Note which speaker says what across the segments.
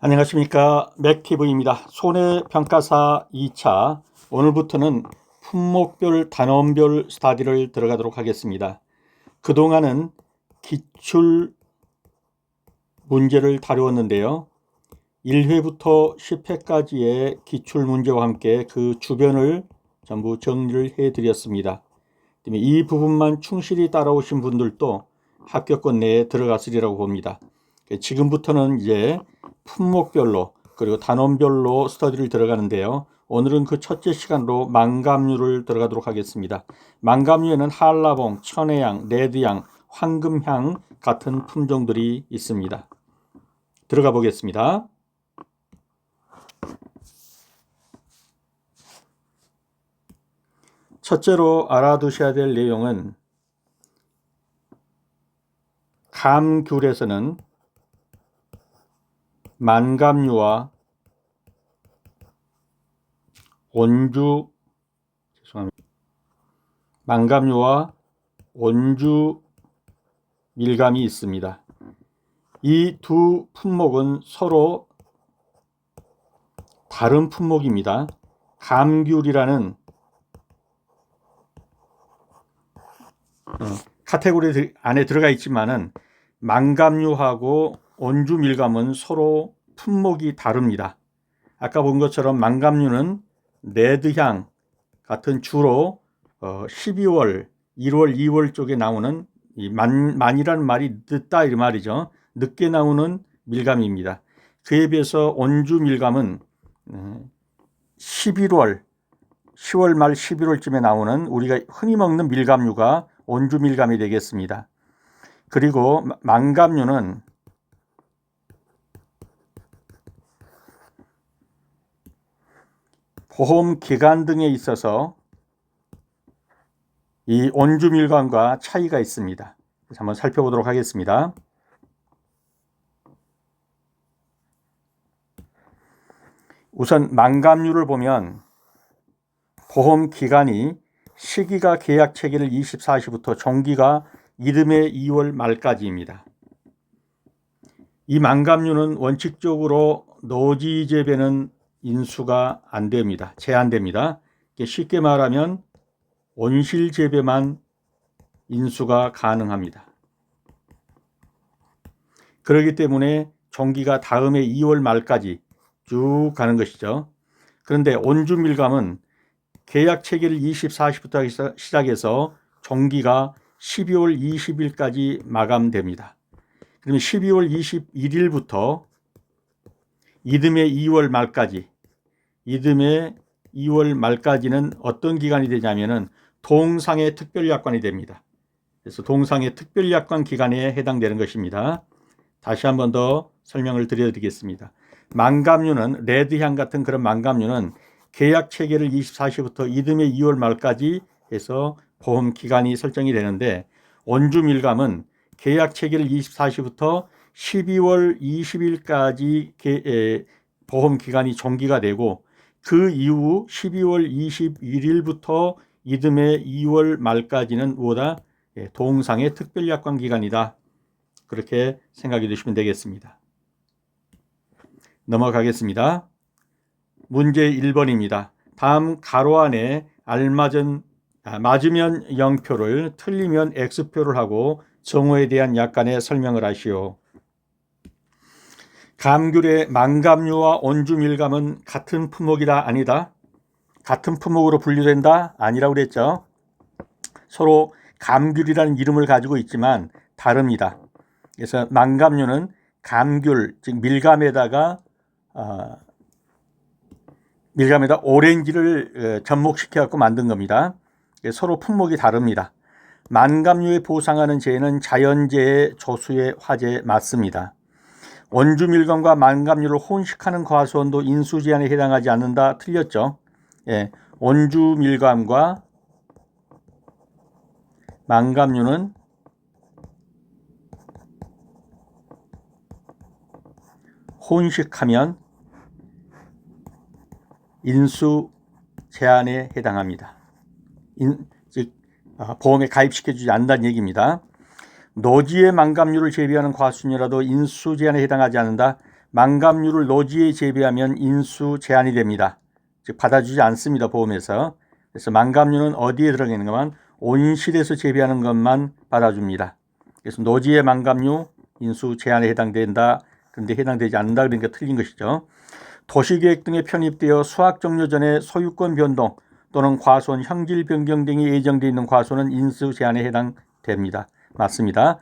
Speaker 1: 안녕하십니까. 맥TV입니다. 손해평가사 2차 오늘부터는 품목별 단원별 스타디를 들어가도록 하겠습니다. 그동안은 기출 문제를 다루었는데요. 1회부터 10회까지의 기출 문제와 함께 그 주변을 전부 정리를 해드렸습니다. 이 부분만 충실히 따라오신 분들도 합격권 내에 들어갔으리라고 봅니다. 지금부터는 이제 품목별로 그리고 단원별로 스터디를 들어가는데요. 오늘은 그 첫째 시간으로 망감류를 들어가도록 하겠습니다. 망감류에는 한라봉, 천혜향, 레드향, 황금향 같은 품종들이 있습니다. 들어가 보겠습니다. 첫째로 알아두셔야 될 내용은 감귤에서는 만감류와 만감류와 온주 밀감이 있습니다. 이 두 품목은 서로 다른 품목입니다. 감귤이라는 카테고리 안에 들어가 있지만은 만감류하고 온주 밀감은 서로 품목이 다릅니다. 아까 본 것처럼 만감류는 레드향 같은 주로 12월, 1월, 2월 쪽에 나오는 이 만이라는 말이 늦다 이 말이죠. 늦게 나오는 밀감입니다. 그에 비해서 온주 밀감은 11월, 10월 말 11월쯤에 나오는 우리가 흔히 먹는 밀감류가 온주 밀감이 되겠습니다. 그리고 만감류는 보험 기간 등에 있어서 이 온주 밀감과 차이가 있습니다. 한번 살펴보도록 하겠습니다. 우선 만감류를 보면 보험 기간이 시기가 계약 체결일 24시부터 종기가 이듬해 2월 말까지입니다. 이 만감류는 원칙적으로 노지 재배는 인수가 안 됩니다. 제한됩니다. 쉽게 말하면 온실 재배만 인수가 가능합니다. 그렇기 때문에 종기가 다음해 2월 말까지 쭉 가는 것이죠. 그런데 온주 밀감은 계약 체결일 24시부터 시작해서 종기가 12월 20일까지 마감됩니다. 그러면 12월 21일부터 이듬해 2월 말까지는 어떤 기간이 되냐면은 동상의 특별약관이 됩니다. 그래서 동상의 특별약관 기간에 해당되는 것입니다. 다시 한 번 더 설명을 드리겠습니다. 만감류는 레드향 같은 그런 만감류는 계약 체결일 24시부터 이듬해 2월 말까지 해서 보험 기간이 설정이 되는데 온주 밀감은 계약 체결일 24시부터 12월 20일까지 보험 기간이 종기가 되고 그 이후 12월 21일부터 이듬해 2월 말까지는 뭐다? 동상의 특별약관 기간이다. 그렇게 생각해 두시면 되겠습니다. 넘어가겠습니다. 문제 1번입니다. 다음 가로 안에 맞으면 0표를 틀리면 X표를 하고 정오에 대한 약간의 설명을 하시오. 감귤의 만감류와 온주 밀감은 같은 품목이다 아니다? 같은 품목으로 분류된다? 아니라고 그랬죠. 서로 감귤이라는 이름을 가지고 있지만 다릅니다. 그래서 만감류는 감귤, 즉 밀감에다 오렌지를 접목시켜 갖고 만든 겁니다. 서로 품목이 다릅니다. 만감류에 보상하는 재해는 자연재해, 조수의 화재 맞습니다. 온주 밀감과 만감류를 혼식하는 과수원도 인수제한에 해당하지 않는다. 틀렸죠. 온주 밀감과 만감류는 혼식하면 인수 제한에 해당합니다. 즉 보험에 가입시켜주지 않는다는 얘기입니다. 노지의 만감류를 재배하는 과수원이라도 인수 제한에 해당하지 않는다. 망감류를 노지에 재배하면 인수 제한이 됩니다. 즉 받아주지 않습니다. 보험에서. 그래서 망감류는 어디에 들어가는 것만 온실에서 재배하는 것만 받아줍니다. 그래서 노지의 망감류 인수 제한에 해당된다. 그런데 해당되지 않는다. 그러니까 틀린 것이죠. 도시계획 등에 편입되어 수확 종료 전에 소유권 변동 또는 과손, 형질 변경 등이 예정되어 있는 과손은 인수 제한에 해당됩니다. 맞습니다.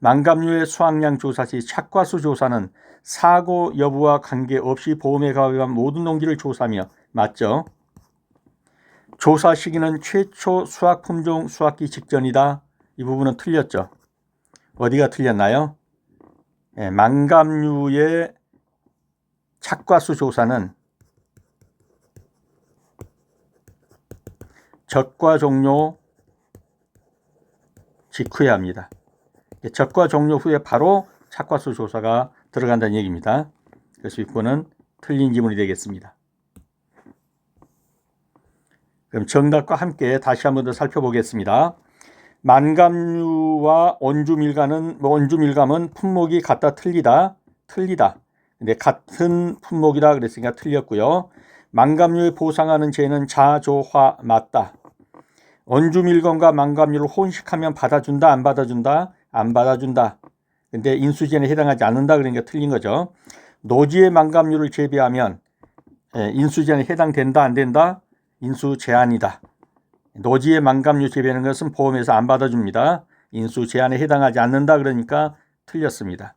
Speaker 1: 망감류의 수확량 조사 시 착과수 조사는 사고 여부와 관계없이 보험에 가입한 모든 농지를 조사하며 맞죠? 조사 시기는 최초 수확 품종 수확기 직전이다. 이 부분은 틀렸죠. 어디가 틀렸나요? 망감류의 착과수 조사는 적과 종료 직후에 합니다. 적과 종료 후에 바로 착과수 조사가 들어간다는 얘기입니다. 그래서 6번은 틀린 지문이 되겠습니다. 그럼 정답과 함께 다시 한번 더 살펴보겠습니다. 만감류와 온주밀감은 품목이 같다 틀리다. 근데 같은 품목이다 그랬으니까 틀렸고요. 만감류에 보상하는 재는 자조화 맞다. 온주밀감과 만감류를 혼식하면 받아준다 안 받아준다? 안 받아준다. 근데 인수제한에 해당하지 않는다 그러니까 틀린 거죠. 노지의 만감류를 재배하면 인수제한에 해당된다 안 된다? 인수제한이다. 노지의 만감류 재배하는 것은 보험에서 안 받아줍니다. 인수제한에 해당하지 않는다 그러니까 틀렸습니다.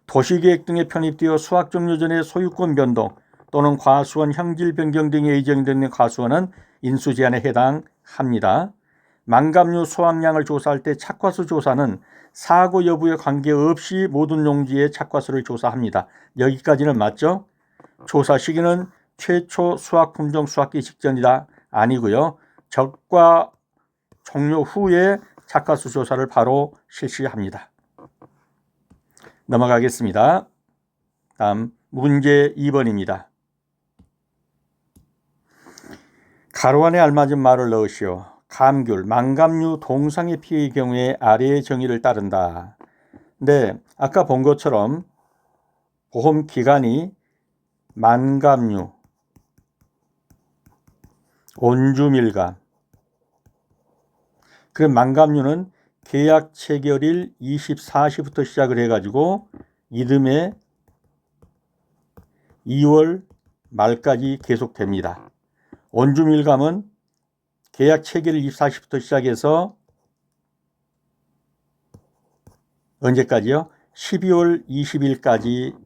Speaker 1: 도시계획 등에 편입되어 수확 종료 전에 소유권 변동 또는 과수원, 형질 변경 등에 예정되는 과수원은 인수제한에 해당합니다. 망감류 수확량을 조사할 때 착과수 조사는 사고 여부에 관계없이 모든 농지의 착과수를 조사합니다. 여기까지는 맞죠? 조사 시기는 최초 수확 품종 수확기 직전이다. 아니고요. 적과 종료 후에 착과수 조사를 바로 실시합니다. 넘어가겠습니다. 다음 문제 2번입니다. 가로 안에 알맞은 말을 넣으시오. 감귤, 망감류 동상의 피해의 경우에 아래의 정의를 따른다. 네, 아까 본 것처럼 보험 기간이 만감류, 온주밀감. 그 만감류는 계약 체결일 24시부터 시작을 해가지고 이듬해 2월 말까지 계속됩니다. 온주밀감은 계약 체결일 24시부터 시작해서 언제까지요? 12월 20일까지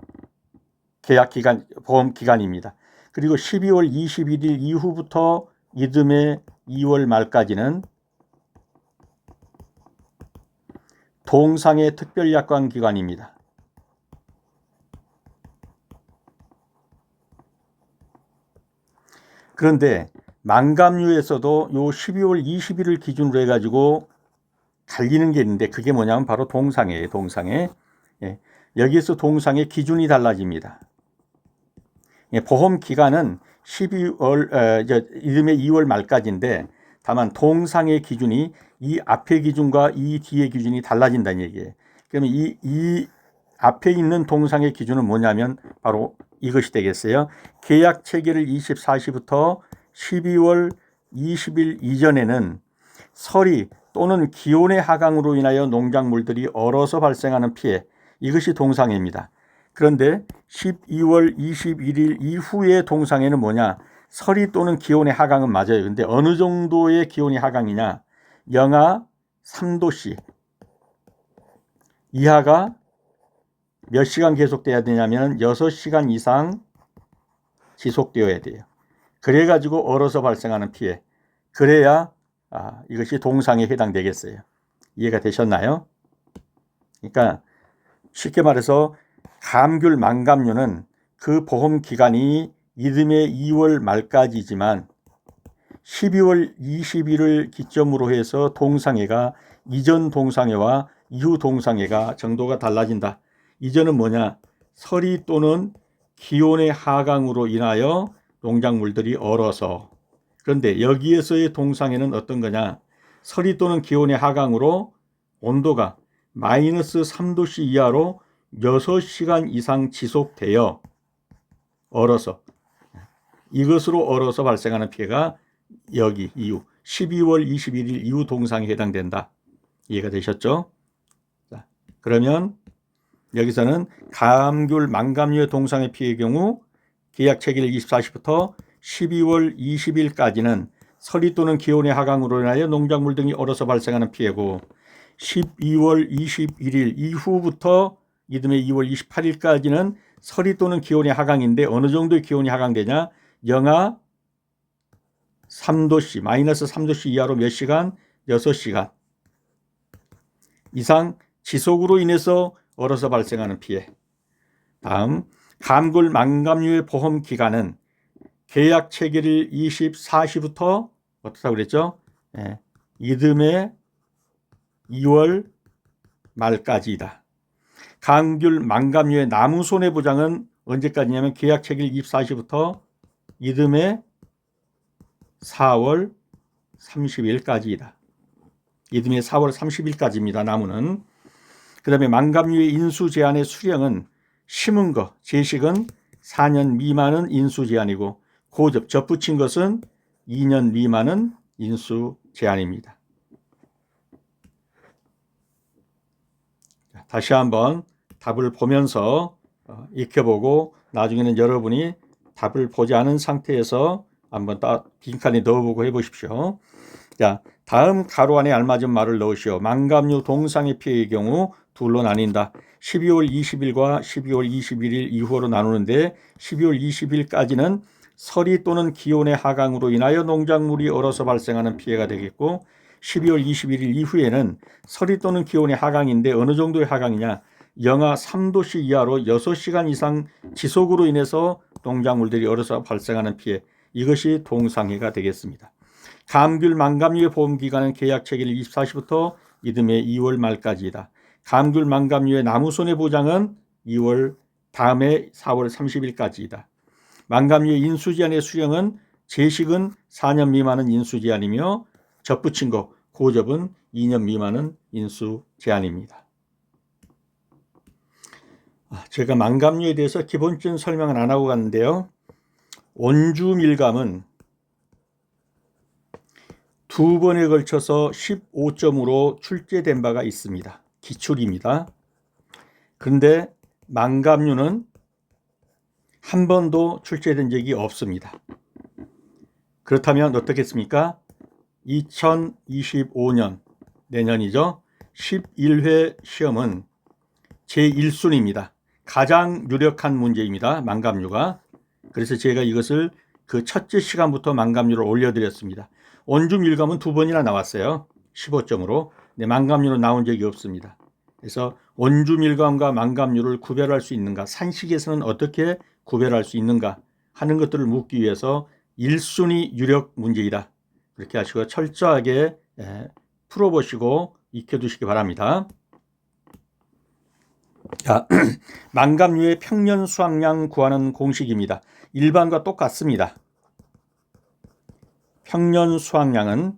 Speaker 1: 계약 기간, 보험 기간입니다. 그리고 12월 21일 이후부터 이듬해 2월 말까지는 동상의 특별약관 기간입니다. 그런데 망감류에서도 요 12월 20일을 기준으로 해가지고 갈리는 게 있는데 그게 뭐냐면 바로 동상이에요. 동상에. 여기에서 동상의 기준이 달라집니다. 보험 기간은 12월, 이듬해 2월 말까지인데 다만 동상의 기준이 이 앞의 기준과 이 뒤의 기준이 달라진다는 얘기예요. 그러면 이 앞에 있는 동상의 기준은 뭐냐면 바로 이것이 되겠어요. 계약 체결일 24시부터 12월 20일 이전에는 서리 또는 기온의 하강으로 인하여 농작물들이 얼어서 발생하는 피해, 이것이 동상해입니다. 그런데 12월 21일 이후의 동상해는 뭐냐? 서리 또는 기온의 하강은 맞아요. 그런데 어느 정도의 기온이 하강이냐? 영하 3도씨 이하가 몇 시간 계속돼야 되냐면 6시간 이상 지속되어야 돼요. 그래가지고 얼어서 발생하는 피해. 그래야 이것이 동상에 해당되겠어요. 이해가 되셨나요? 그러니까 쉽게 말해서 감귤, 망감류는 그 보험 기간이 이듬해 2월 말까지지만 12월 20일을 기점으로 해서 동상해가 이전 동상해와 이후 동상해가 정도가 달라진다. 이전은 뭐냐? 서리 또는 기온의 하강으로 인하여 농작물들이 얼어서. 그런데 여기에서의 동상해는 어떤 거냐? 서리 또는 기온의 하강으로 온도가 마이너스 3도씨 이하로 6시간 이상 지속되어 이것으로 얼어서 발생하는 피해가 여기 이후 12월 21일 이후 동상에 해당된다. 이해가 되셨죠? 자, 그러면 여기서는 감귤 망감류의 동상의 피해의 경우 계약 체결 24시부터 12월 20일까지는 서리 또는 기온의 하강으로 인하여 농작물 등이 얼어서 발생하는 피해고 12월 21일 이후부터 이듬해 2월 28일까지는 서리 또는 기온의 하강인데 어느 정도의 기온이 하강되냐? 영하 3도씨, 마이너스 3도씨 이하로 몇 시간? 6시간 이상 지속으로 인해서 얼어서 발생하는 피해. 다음, 감귤 망감류의 보험 기간은 계약 체결일 24시부터 어떻다고 그랬죠? 이듬해 2월 말까지이다. 감귤 망감류의 나무 손해보장은 언제까지냐면 계약 체결 24시부터 이듬해 4월 30일까지이다. 이듬해 4월 30일까지입니다. 나무는. 그 다음에 망감류의 인수 제한의 수령은 심은 거, 제식은 4년 미만은 인수 제한이고 고접, 접붙인 것은 2년 미만은 인수 제한입니다. 다시 한번 답을 보면서 익혀보고 나중에는 여러분이 답을 보지 않은 상태에서 한번 빈칸에 넣어보고 해보십시오. 자, 다음 가로 안에 알맞은 말을 넣으시오. 망감류 동상의 피해의 경우 둘로 나뉜다. 12월 20일과 12월 21일 이후로 나누는데 12월 20일까지는 서리 또는 기온의 하강으로 인하여 농작물이 얼어서 발생하는 피해가 되겠고 12월 21일 이후에는 서리 또는 기온의 하강인데 어느 정도의 하강이냐? 영하 3도씨 이하로 6시간 이상 지속으로 인해서 농작물들이 얼어서 발생하는 피해, 이것이 동상해가 되겠습니다. 감귤 망감류의 보험기간은 계약 체결 24시부터 이듬해 2월 말까지이다. 감귤 망감류의 나무 손해보장은 2월 다음해 4월 30일까지이다. 망감류의 인수제한의 수령은 제식은 4년 미만은 인수제한이며 접붙인 거, 고접은 2년 미만은 인수제한입니다. 제가 망감류에 대해서 기본적인 설명은 안 하고 갔는데요. 온주밀감은 2번에 걸쳐서 15점으로 출제된 바가 있습니다. 기출입니다. 그런데 망감류는 한 번도 출제된 적이 없습니다. 그렇다면 어떻겠습니까? 2025년 내년이죠. 11회 시험은 제1순위입니다. 가장 유력한 문제입니다. 망감류가. 그래서 제가 이것을 그 첫째 시간부터 망감류를 올려드렸습니다. 온주밀감은 2번이나 나왔어요. 15점으로. 근데 망감류는 나온 적이 없습니다. 그래서 온주밀감과 망감류를 구별할 수 있는가, 산식에서는 어떻게 구별할 수 있는가 하는 것들을 묻기 위해서 1순위 유력 문제이다. 그렇게 하시고 철저하게 풀어보시고 익혀두시기 바랍니다. 자, 망감류의 평년 수확량 구하는 공식입니다. 일반과 똑같습니다. 평년 수확량은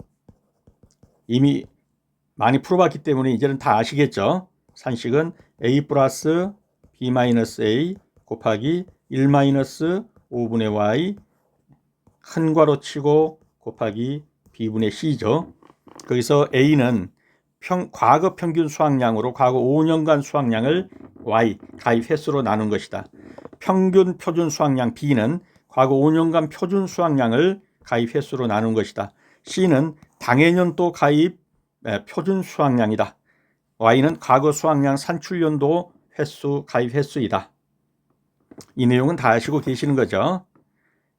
Speaker 1: 이미 많이 풀어봤기 때문에 이제는 다 아시겠죠. 산식은 A 플러스 B 마이너스 A 곱하기 1 마이너스 5분의 Y 큰 괄호 치고 곱하기 B분의 C죠. 거기서 A는 과거 평균 수확량으로 과거 5년간 수확량을 Y 가입 횟수로 나눈 것이다. 평균 표준 수확량 B는 과거 5년간 표준 수확량을 가입 횟수로 나눈 것이다. C는 당해년도 가입 표준 수확량이다. Y는 과거 수확량 산출연도 횟수 가입 횟수이다. 이 내용은 다 아시고 계시는 거죠.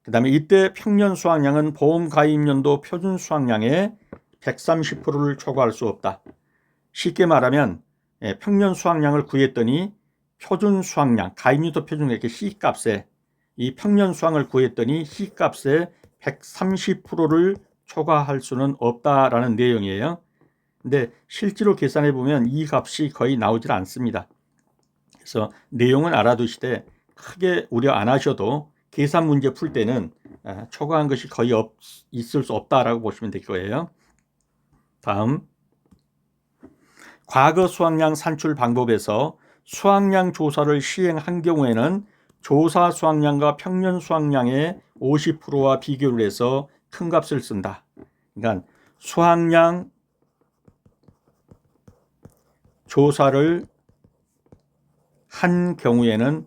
Speaker 1: 그 다음에 이때 평년 수확량은 보험 가입연도 표준 수확량의 130%를 초과할 수 없다. 쉽게 말하면 평년 수확량을 구했더니 표준 수확량, 가입연도 표준 이렇게 C값에 이 평년 수확을 구했더니 C값의 130%를 초과할 수는 없다라는 내용이에요. 근데 실제로 계산해 보면 이 값이 거의 나오질 않습니다. 그래서 내용은 알아두시되 크게 우려 안 하셔도 계산 문제 풀 때는 초과한 것이 거의 있을 수 없다라고 보시면 될 거예요. 다음, 과거 수확량 산출 방법에서 수확량 조사를 시행한 경우에는 조사 수확량과 평년 수확량의 50%와 비교를 해서 큰 값을 쓴다. 그러니까 수확량 조사를 한 경우에는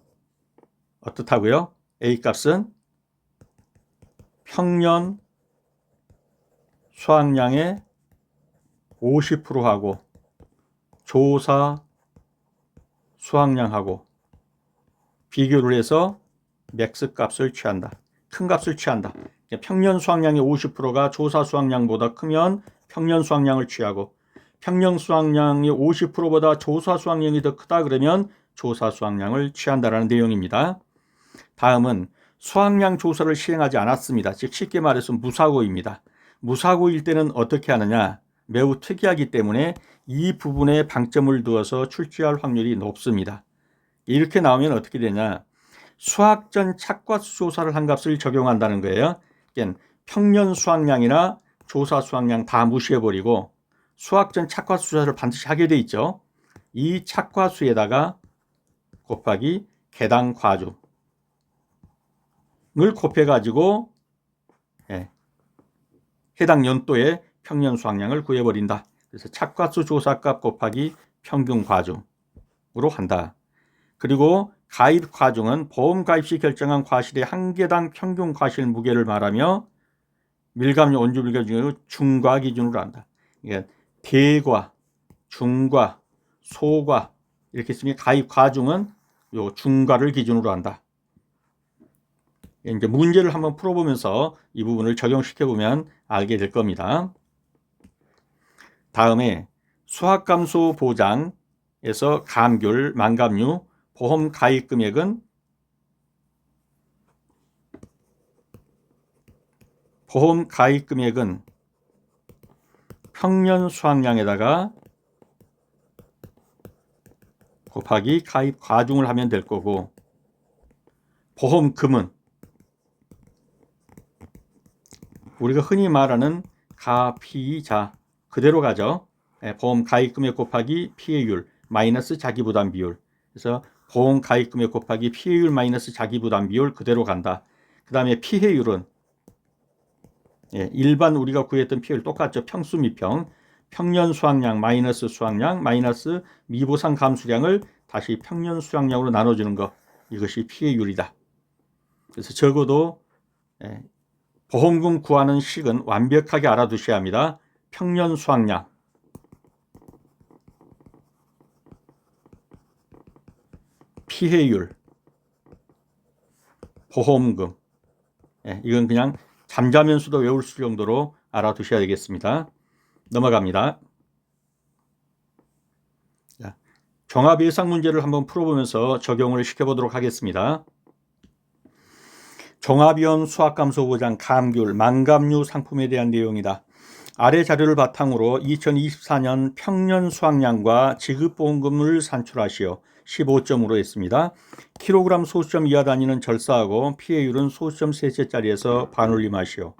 Speaker 1: 어떻다고요? A값은 평년 수확량의 50%하고 조사 수확량하고 비교를 해서 맥스 값을 취한다. 큰 값을 취한다. 평년 수확량의 50%가 조사 수확량보다 크면 평년 수확량을 취하고 평년 수확량이 50%보다 조사 수확량이 더 크다 그러면 조사 수확량을 취한다라는 내용입니다. 다음은 수확량 조사를 시행하지 않았습니다. 즉 쉽게 말해서 무사고입니다. 무사고일 때는 어떻게 하느냐? 매우 특이하기 때문에 이 부분에 방점을 두어서 출제할 확률이 높습니다. 이렇게 나오면 어떻게 되냐? 수확 전 착과수 조사를 한 값을 적용한다는 거예요. 그러니까 평년 수확량이나 조사 수확량 다 무시해버리고 수확 전 착과수 조사를 반드시 하게 돼 있죠. 이 착과수에다가 곱하기 개당 과중을 곱해가지고 해당 연도의 평년 수확량을 구해버린다. 그래서 착과수 조사값 곱하기 평균 과중으로 한다. 그리고 가입 과중은 보험 가입 시 결정한 과실의 한 개당 평균 과실 무게를 말하며 밀감료 온주 밀감 중에 중과 기준으로 한다. 그러니까 대과, 중과, 소과 이렇게 쓰면 가입 과중은 요 중과를 기준으로 한다. 이제 문제를 한번 풀어보면서 이 부분을 적용시켜 보면 알게 될 겁니다. 다음에 수확감소 보장에서 감귤, 망감류, 보험 가입 금액은 평년 수확량에다가 곱하기 가입 과중을 하면 될 거고, 보험금은 우리가 흔히 말하는 가피자 그대로 가죠. 보험 가입 금액 곱하기 피해율 마이너스 자기부담 비율. 그래서 보험 가입 금액 곱하기 피해율 마이너스 자기부담 비율 그대로 간다. 그 다음에 피해율은 일반 우리가 구했던 피해율 똑같죠. 평수 미평, 평년 수확량 마이너스 수확량 마이너스 미보상 감수량을 다시 평년 수확량으로 나눠주는 것, 이것이 피해율이다. 그래서 적어도 보험금 구하는 식은 완벽하게 알아두셔야 합니다. 평년 수확량, 피해율, 보험금, 이건 그냥 잠자면서도 외울 수 정도로 알아두셔야 되겠습니다. 넘어갑니다. 자, 종합 예상 문제를 한번 풀어보면서 적용을 시켜보도록 하겠습니다. 종합이온 수확감소 보장 감귤, 망감류 상품에 대한 내용이다. 아래 자료를 바탕으로 2024년 평년 수확량과 지급보험금을 산출하시오. 15점으로 했습니다. 킬로그램 소수점 이하 단위는 절사하고 피해율은 소수점 셋째짜리에서 반올림하시오.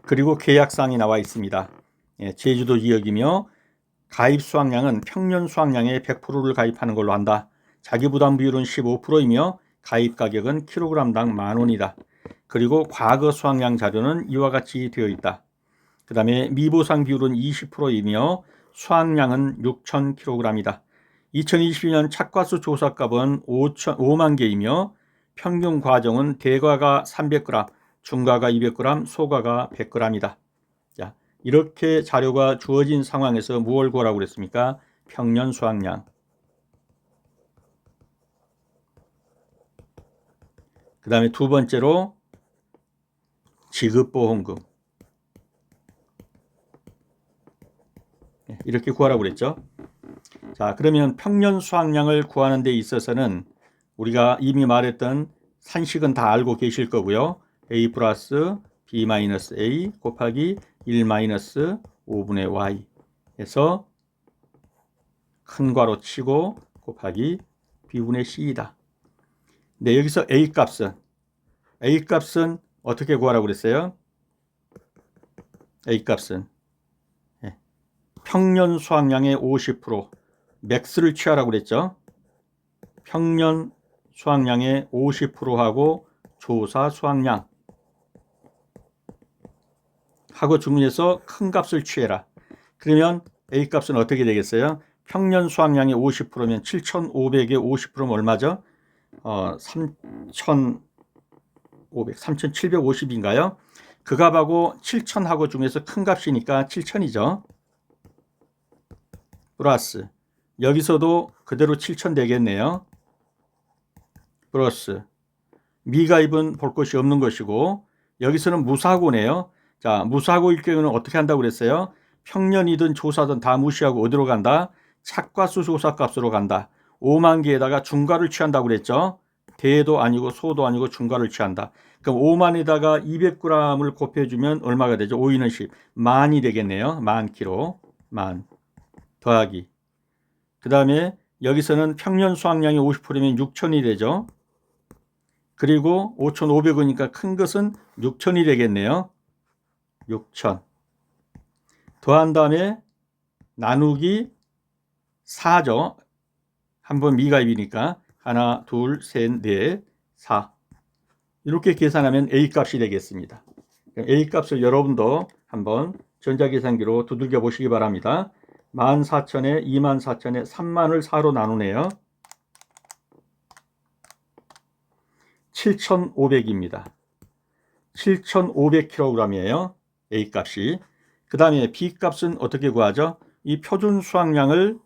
Speaker 1: 그리고 계약사항이 나와 있습니다. 제주도 지역이며 가입 수확량은 평년 수확량의 100%를 가입하는 걸로 한다. 자기부담 비율은 15%이며 가입 가격은 킬로그램당 10,000원이다. 그리고 과거 수확량 자료는 이와 같이 되어 있다. 그 다음에 미보상 비율은 20%이며 수확량은 6,000kg이다. 2022년 착과수 조사값은 5만 개이며 평균 과정은 대과가 300g, 중과가 200g, 소과가 100g이다. 자, 이렇게 자료가 주어진 상황에서 무엇을 구하라고 그랬습니까? 평년 수확량. 그 다음에 두 번째로 지급보험금. 이렇게 구하라고 그랬죠. 자, 그러면 평년 수확량을 구하는 데 있어서는 우리가 이미 말했던 산식은 다 알고 계실 거고요. a 플러스 b 마이너스 a 곱하기 1 마이너스 5분의 y 해서 큰 괄호 치고 곱하기 b분의 c이다. 네, 여기서 a 값은 어떻게 구하라고 그랬어요? a 값은 평년 수확량의 50% 맥스를 취하라고 그랬죠. 평년 수확량의 50%하고 조사 수확량 하고 중에서 큰 값을 취해라. 그러면 A 값은 어떻게 되겠어요? 평년 수확량의 50%면 7,500의 50%면 얼마죠? 3,750인가요? 그 값하고 7,000하고 중에서 큰 값이니까 7,000이죠. 플러스 여기서도 그대로 7,000 되겠네요. 플러스 미가입은 볼 것이 없는 것이고 여기서는 무사고네요. 자, 무사고일 경우는 어떻게 한다고 그랬어요? 평년이든 조사든 다 무시하고 어디로 간다? 착과수 조사값으로 간다. 5만 개에다가 중과를 취한다고 그랬죠. 대도 아니고 소도 아니고 중과를 취한다. 그럼 5만에다가 200g을 곱해주면 얼마가 되죠? 5인은 10. 만이 되겠네요. 만 킬로. 만 더하기. 그 다음에 여기서는 평년 수확량이 50%면 6천이 되죠. 그리고 5,500원이니까 큰 것은 6천이 되겠네요. 6천. 더한 다음에 나누기 4죠. 한번 미가입이니까 하나, 둘, 셋, 넷, 4. 이렇게 계산하면 A 값이 되겠습니다. A 값을 여러분도 한번 전자계산기로 두들겨 보시기 바랍니다. 14,000에 24,000에 3만을 4로 나누네요. 7,500입니다. 7,500kg이에요. A 값이. 그 다음에 B 값은 어떻게 구하죠? 이 표준 수확량을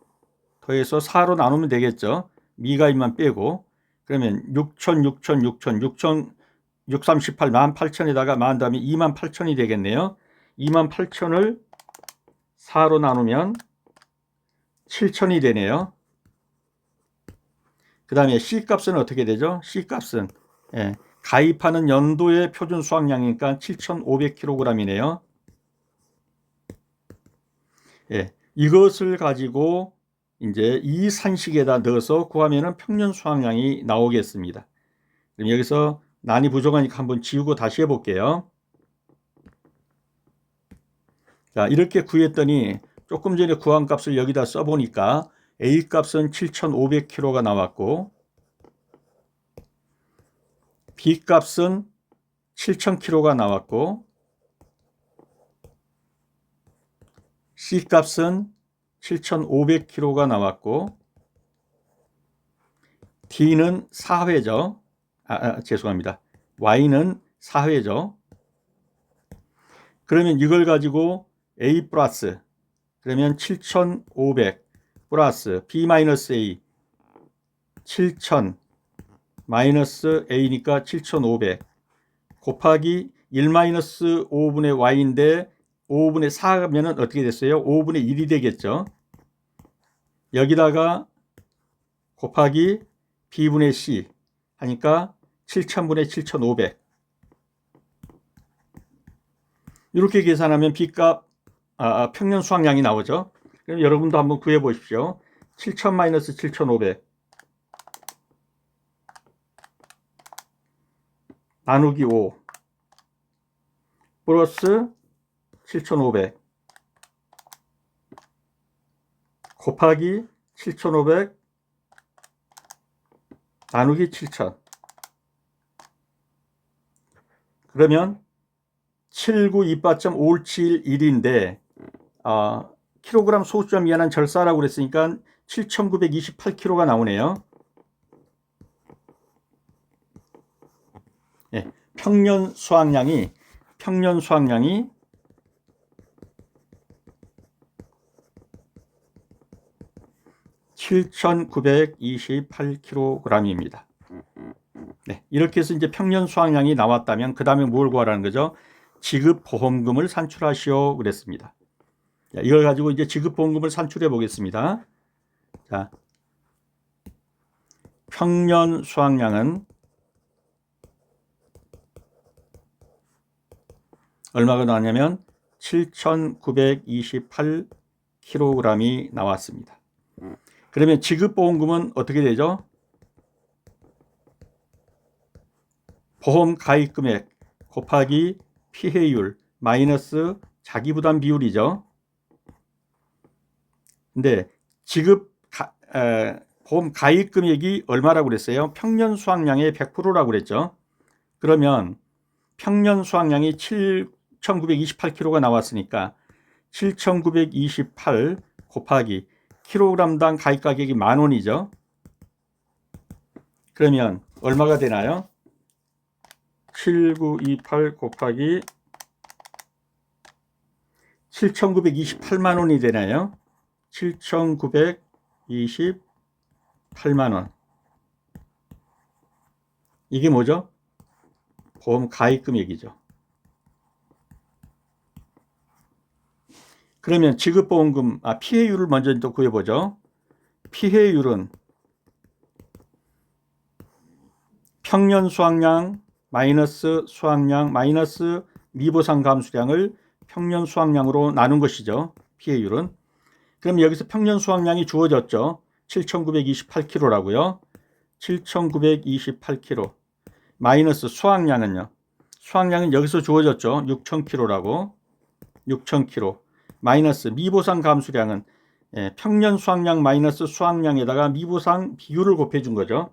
Speaker 1: 더해서 4로 나누면 되겠죠. 미가입만 빼고. 그러면 6,000, 6,000, 6,000, 6,000, 638, 18,000에다가 만 다음에 28,000이 되겠네요. 28,000을 4로 나누면 7,000이 되네요. 그 다음에 C 값은 어떻게 되죠? C 값은 가입하는 연도의 표준 수확량이니까 7,500kg이네요. 이것을 가지고 이제 이 산식에다 넣어서 구하면은 평년 수확량이 나오겠습니다. 그럼 여기서 난이 부족하니까 한번 지우고 다시 해볼게요. 자, 이렇게 구했더니 조금 전에 구한 값을 여기다 써보니까 A 값은 7,500kg가 나왔고 B 값은 7,000kg가 나왔고 C 값은 7,500kg가 나왔고 D는 4회죠. 죄송합니다. Y는 4회죠. 그러면 이걸 가지고 A 플러스 그러면 7,500 플러스 B 마이너스 A 7,000 마이너스 A니까 7,500 곱하기 1 마이너스 5분의 Y인데 5분의 4면은 어떻게 됐어요? 5분의 1이 되겠죠. 여기다가 곱하기 B분의 C 하니까 7,000분의 7,500 이렇게 계산하면 B값 평년 수확량이 나오죠. 그럼 여러분도 한번 구해 보십시오. 7,000 마이너스 7,500 나누기 5 플러스 7,500 곱하기 7,500 나누기 7,000 그러면 792.571인데 킬로그램 소수점 미만한 절사라고 그랬으니까 7,928kg가 나오네요. 평년 수확량이 7,928kg입니다. 이렇게 해서 이제 평년 수확량이 나왔다면 그 다음에 뭘 구하라는 거죠? 지급보험금을 산출하시오 그랬습니다. 이걸 가지고 이제 지급보험금을 산출해 보겠습니다. 자, 평년 수확량은 얼마가 나왔냐면 7,928kg이 나왔습니다. 그러면 지급보험금은 어떻게 되죠? 보험 가입금액 곱하기 피해율 마이너스 자기부담 비율이죠. 근데 보험 가입 금액이 얼마라고 그랬어요? 평년 수확량의 100%라고 그랬죠. 그러면 평년 수확량이 7,928kg가 나왔으니까 7,928 곱하기 킬로그램당 가입 가격이 10,000원이죠. 그러면 얼마가 되나요? 7,928 곱하기 7,928만 원이 되나요? 7,928만 원. 이게 뭐죠? 보험 가입 금액이죠. 그러면 지급보험금, 피해율을 먼저 또 구해보죠. 피해율은 평년 수확량 마이너스 수확량 마이너스 미보상 감수량을 평년 수확량으로 나눈 것이죠. 피해율은. 그럼 여기서 평년 수확량이 주어졌죠. 7,928kg라고요. 7,928kg 마이너스 수확량은요. 수확량은 여기서 주어졌죠. 6,000kg라고. 6,000kg 마이너스 미보상 감수량은 평년 수확량 마이너스 수확량에다가 미보상 비율을 곱해준 거죠.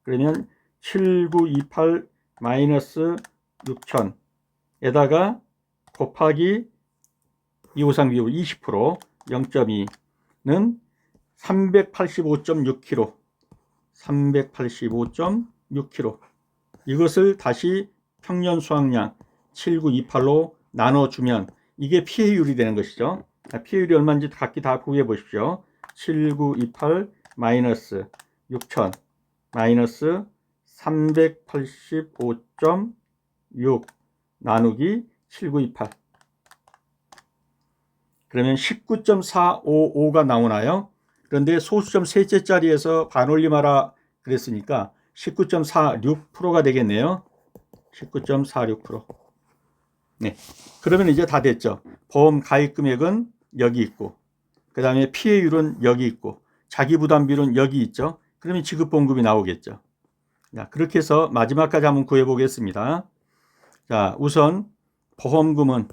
Speaker 1: 그러면 7,928 마이너스 6,000에다가 곱하기 미보상 비율 20% 0.2는 385.6kg 385.6kg 이것을 다시 평년 수확량 7,928로 나눠주면 이게 피해율이 되는 것이죠. 피해율이 얼마인지 각기 다 구해 보십시오. 7,928 마이너스 6,000 마이너스 385.6 나누기 7,928 그러면 19.455가 나오나요? 그런데 소수점 셋째 자리에서 반올림하라 그랬으니까 19.46%가 되겠네요. 19.46%. 네. 그러면 이제 다 됐죠. 보험 가입 금액은 여기 있고, 그 다음에 피해율은 여기 있고, 자기부담비율은 여기 있죠. 그러면 지급보험금이 나오겠죠. 자, 그렇게 해서 마지막까지 한번 구해 보겠습니다. 자, 우선 보험금은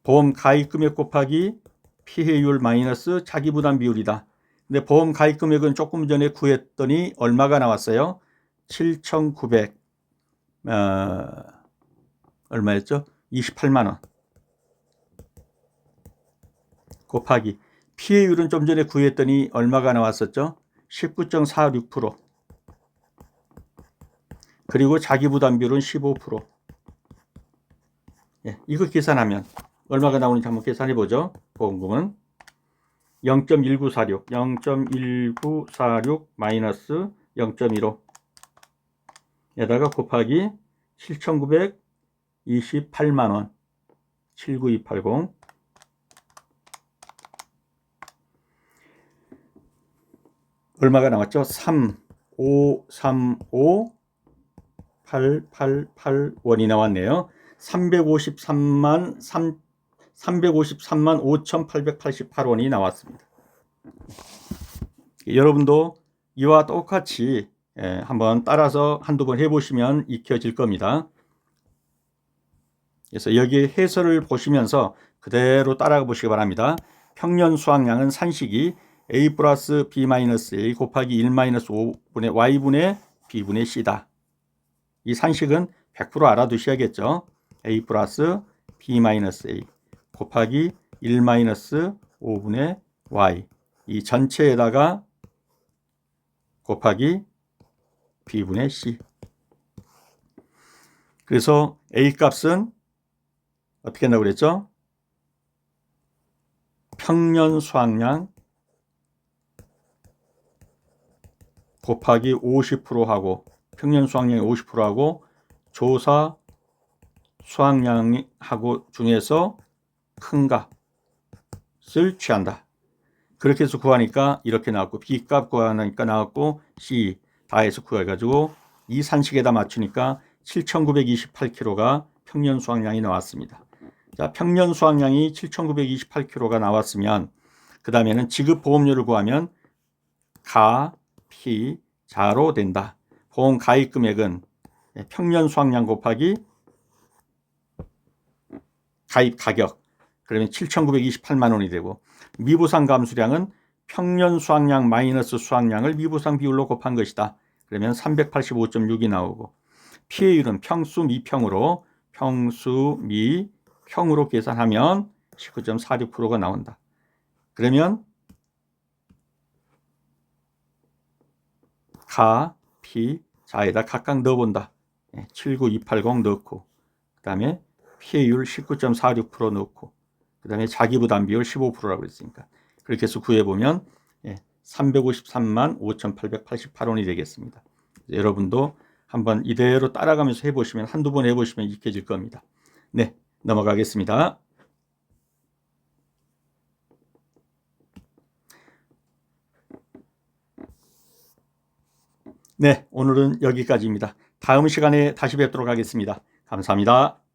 Speaker 1: 보험 가입 금액 곱하기 피해율 마이너스 자기부담 비율이다. 근데 보험 가입 금액은 조금 전에 구했더니 얼마가 나왔어요? 7,900 얼마였죠? 28만 원 곱하기 피해율은 좀 전에 구했더니 얼마가 나왔었죠? 19.46% 그리고 자기부담비율은 15%. 예, 이거 계산하면 얼마가 나오는지 한번 계산해 보죠. 보험금은 0.1946 마이너스 0.15 에다가 곱하기 7,928만 원 79280 얼마가 나왔죠? 3,535,888원이 나왔네요. 353만 5,888원이 나왔습니다. 여러분도 이와 똑같이 한번 따라서 한두 번 해보시면 익혀질 겁니다. 그래서 여기 해설을 보시면서 그대로 따라가 보시기 바랍니다. 평년 수확량은 산식이 A 플러스 B 마이너스 A 곱하기 1 마이너스 5분의 Y분의 B분의 C다. 이 산식은 100% 알아두셔야겠죠. A 플러스 B 마이너스 A 곱하기 1 마이너스 5분의 Y 이 전체에다가 곱하기 B분의 C. 그래서 A 값은 어떻게 한다고 그랬죠? 평년 수확량 곱하기 50%하고 평년 수확량이 50%하고 조사 수확량하고 중에서 큰 값을 취한다. 그렇게 해서 구하니까 이렇게 나왔고 B값 구하니까 나왔고 C 다 해서 구해가지고 이 산식에다 맞추니까 7,928kg가 평년 수확량이 나왔습니다. 자, 평년 수확량이 7,928kg가 나왔으면 그 다음에는 지급보험료를 구하면 가, 피, 자로 된다. 보험 가입 금액은 평년 수확량 곱하기 가입 가격 그러면 7,928만 원이 되고 미보상 감수량은 평년 수확량 마이너스 수확량을 미부상 비율로 곱한 것이다. 그러면 385.6이 나오고, 피해율은 평수 미평으로 계산하면 19.46%가 나온다. 그러면 가, 피, 자에다 각각 넣어본다. 79280 넣고, 그 다음에 피해율 19.46% 넣고, 그 다음에 자기부담 비율 15%라고 했으니까 그렇게 해서 구해보면 353만 5,888원이 되겠습니다. 여러분도 한번 이대로 따라가면서 해보시면, 한두 번 해보시면 익혀질 겁니다. 네, 넘어가겠습니다. 네, 오늘은 여기까지입니다. 다음 시간에 다시 뵙도록 하겠습니다. 감사합니다.